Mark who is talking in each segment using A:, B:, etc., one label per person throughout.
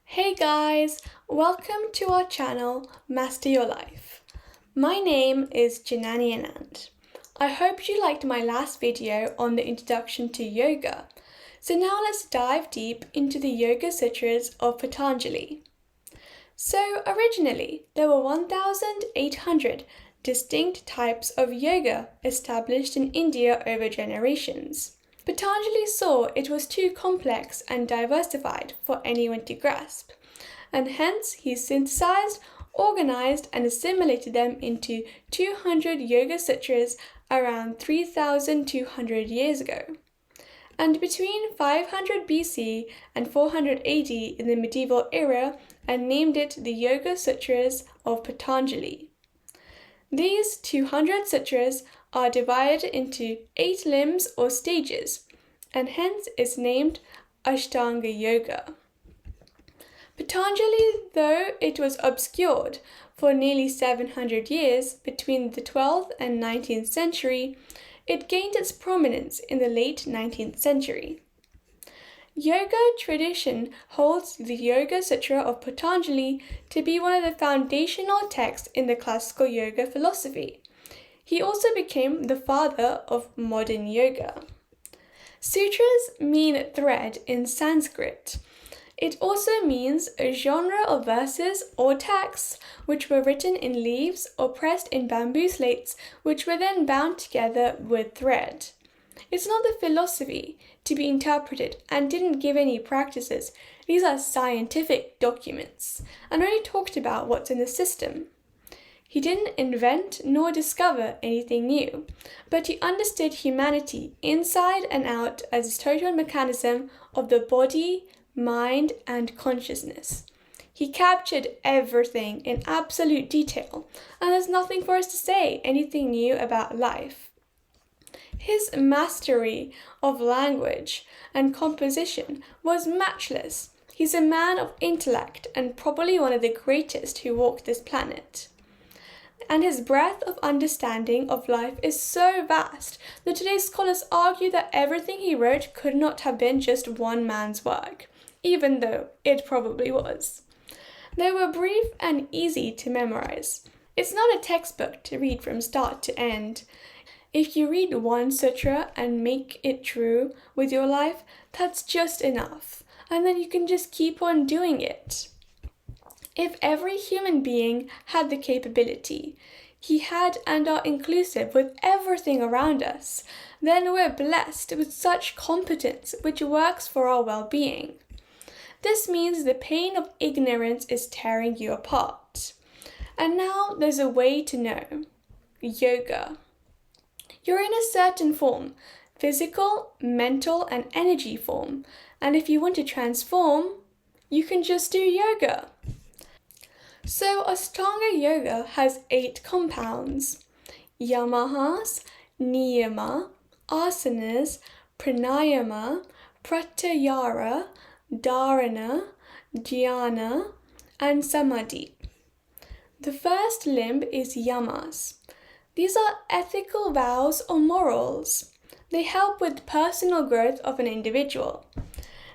A: Hey guys, welcome to our channel Master Your Life. My name is Janani Anand. I hope you liked my last video on the introduction to yoga. So now let's dive deep into the Yoga Sutras of Patanjali. So originally, there were 1,800 distinct types of yoga established in India over generations. Patanjali saw it was too complex and diversified for anyone to grasp, and hence he synthesized, organized, and assimilated them into 200 Yoga Sutras around 3,200 years ago. And between 500 BC and 400 AD in the medieval era, and named it the Yoga Sutras of Patanjali. These 200 sutras are divided into 8 limbs or stages, and hence is named Ashtanga Yoga. Patanjali, though it was obscured for nearly 700 years between the 12th and 19th century, it gained its prominence in the late 19th century. Yoga tradition holds the Yoga Sutra of Patanjali to be one of the foundational texts in the classical yoga philosophy. He also became the father of modern yoga. Sutras mean thread in Sanskrit. It also means a genre of verses or texts which were written in leaves or pressed in bamboo slates, which were then bound together with thread. It's not the philosophy to be interpreted and didn't give any practices. These are scientific documents and only talked about what's in the system. He didn't invent nor discover anything new, but he understood humanity inside and out as a total mechanism of the body, mind, and consciousness. He captured everything in absolute detail, and there's nothing for us to say anything new about life. His mastery of language and composition was matchless. He's a man of intellect and probably one of the greatest who walked this planet. And his breadth of understanding of life is so vast that today's scholars argue that everything he wrote could not have been just one man's work, even though it probably was. They were brief and easy to memorize. It's not a textbook to read from start to end. If you read one sutra and make it true with your life, that's just enough, and then you can just keep on doing it. If every human being had the capability, he had and are inclusive with everything around us, then we're blessed with such competence which works for our well-being. This means the pain of ignorance is tearing you apart. And now there's a way to know. Yoga. You're in a certain form, physical, mental, and energy form, and if you want to transform, you can just do yoga. So Ashtanga Yoga has 8 compounds: Yamahas, Niyama, Asanas, Pranayama, Pratyahara, Dharana, Dhyana, and Samadhi. The first limb is Yamas. These are ethical vows or morals. They help with personal growth of an individual,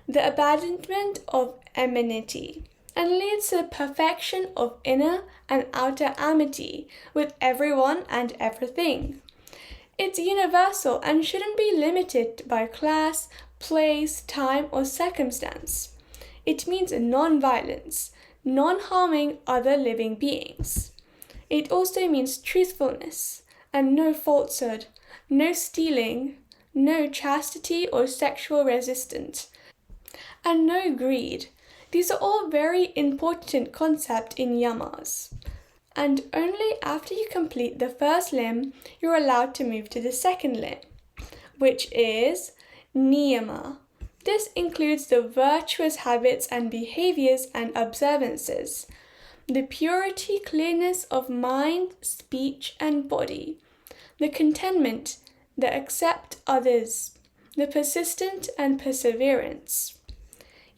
A: the abandonment of enmity, and leads to the perfection of inner and outer amity with everyone and everything. It's universal and shouldn't be limited by class, place, time, or circumstance. It means non-violence, non-harming other living beings. It also means truthfulness and no falsehood, no stealing, no chastity or sexual resistance, and no greed. These are all very important concepts in yamas. And only after you complete the first limb, you're allowed to move to the second limb, which is niyama. This includes the virtuous habits and behaviors and observances, the purity, clearness of mind, speech, and body, the contentment that accept others, the persistent and perseverance.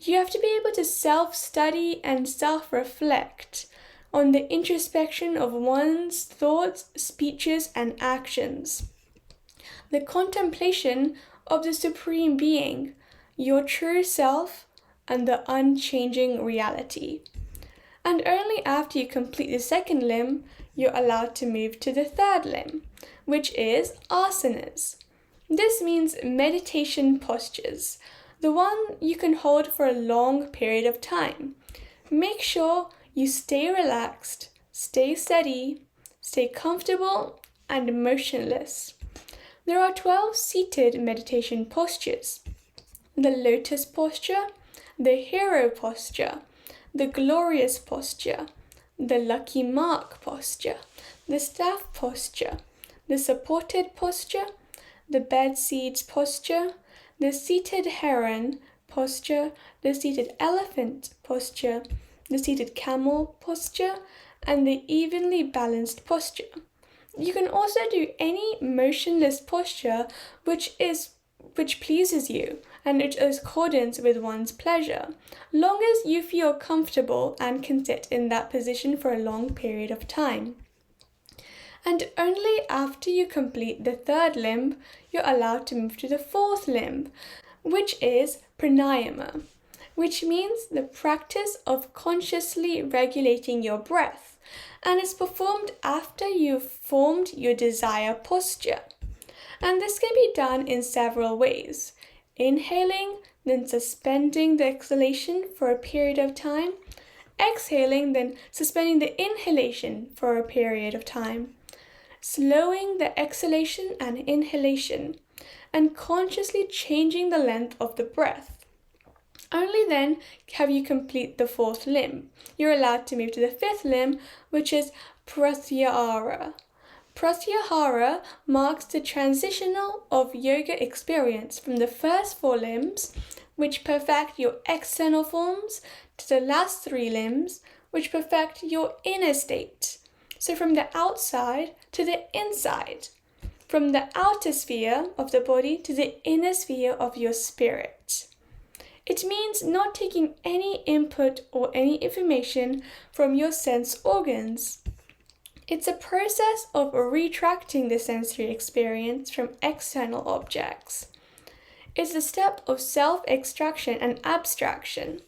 A: You have to be able to self-study and self-reflect on the introspection of one's thoughts, speeches, and actions. The contemplation of the Supreme Being, your true self, and the unchanging reality. And only after you complete the second limb, you're allowed to move to the third limb, which is asanas. This means meditation postures, the one you can hold for a long period of time. Make sure you stay relaxed, stay steady, stay comfortable, and motionless. There are 12 seated meditation postures: the lotus posture, the hero posture, the glorious posture, the lucky mark posture, the staff posture, the supported posture, the bed seeds posture, the seated heron posture, the seated elephant posture, the seated camel posture, and the evenly balanced posture. You can also do any motionless posture which pleases you and which is accordance with one's pleasure, long as you feel comfortable and can sit in that position for a long period of time. And only after you complete the third limb, you're allowed to move to the fourth limb, which is pranayama, which means the practice of consciously regulating your breath, and is performed after you've formed your desire posture. And this can be done in several ways: inhaling, then suspending the exhalation for a period of time, exhaling, then suspending the inhalation for a period of time, slowing the exhalation and inhalation, and consciously changing the length of the breath. Only then have you complete the fourth limb. You're allowed to move to the fifth limb, which is pratyahara. Pratyahara marks the transitional of yoga experience from the first four limbs, which perfect your external forms, to the last three limbs, which perfect your inner state. So from the outside to the inside, from the outer sphere of the body to the inner sphere of your spirit. It means not taking any input or any information from your sense organs. It's a process of retracting the sensory experience from external objects. It's a step of self-extraction and abstraction.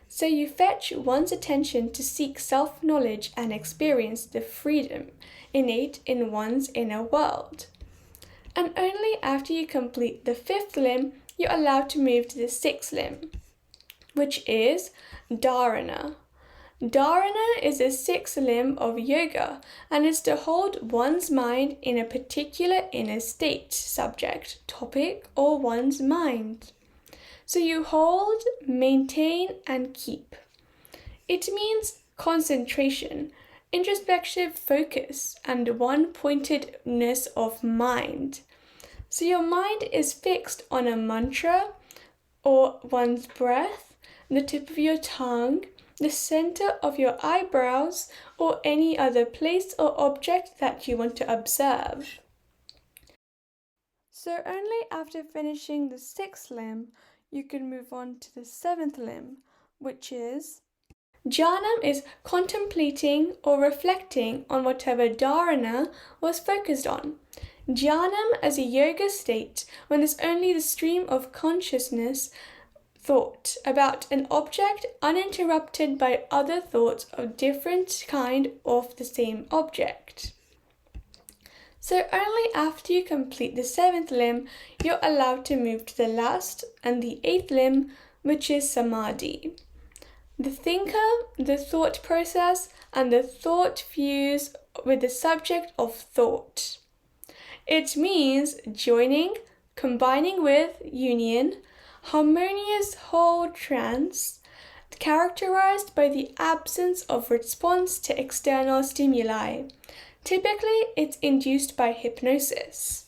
A: So you fetch one's attention to seek self-knowledge and experience the freedom innate in one's inner world. And only after you complete the fifth limb, you're allowed to move to the sixth limb, which is dharana. Dharana is the sixth limb of yoga and is to hold one's mind in a particular inner state, subject, topic, or one's mind. So you hold, maintain, and keep. It means concentration, introspective focus, and one-pointedness of mind. So your mind is fixed on a mantra or one's breath, the tip of your tongue, the center of your eyebrows, or any other place or object that you want to observe. So only after finishing the sixth limb, you can move on to the seventh limb, which is jhanam, is contemplating or reflecting on whatever dharana was focused on. Jhanam as a yoga state when there's only the stream of consciousness thought about an object uninterrupted by other thoughts of different kind of the same object. So only after you complete the seventh limb, you're allowed to move to the last and the eighth limb, which is samadhi. The thinker, the thought process, and the thought fuse with the subject of thought. It means joining, combining with, union, harmonious whole trance, characterized by the absence of response to external stimuli. Typically, it's induced by hypnosis.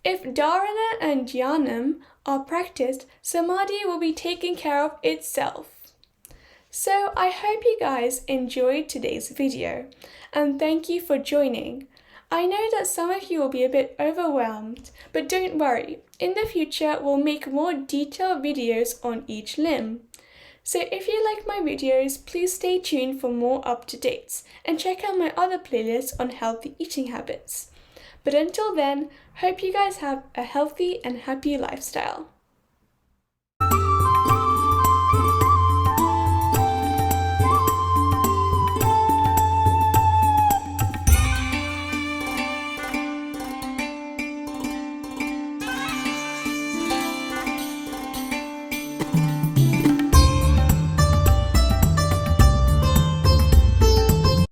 A: If dharana and jhanam are practiced, samadhi will be taken care of itself. So I hope you guys enjoyed today's video, and thank you for joining. I know that some of you will be a bit overwhelmed, but don't worry. In the future, we'll make more detailed videos on each limb. So if you like my videos, please stay tuned for more up-to-dates and check out my other playlists on healthy eating habits. But until then, hope you guys have a healthy and happy lifestyle.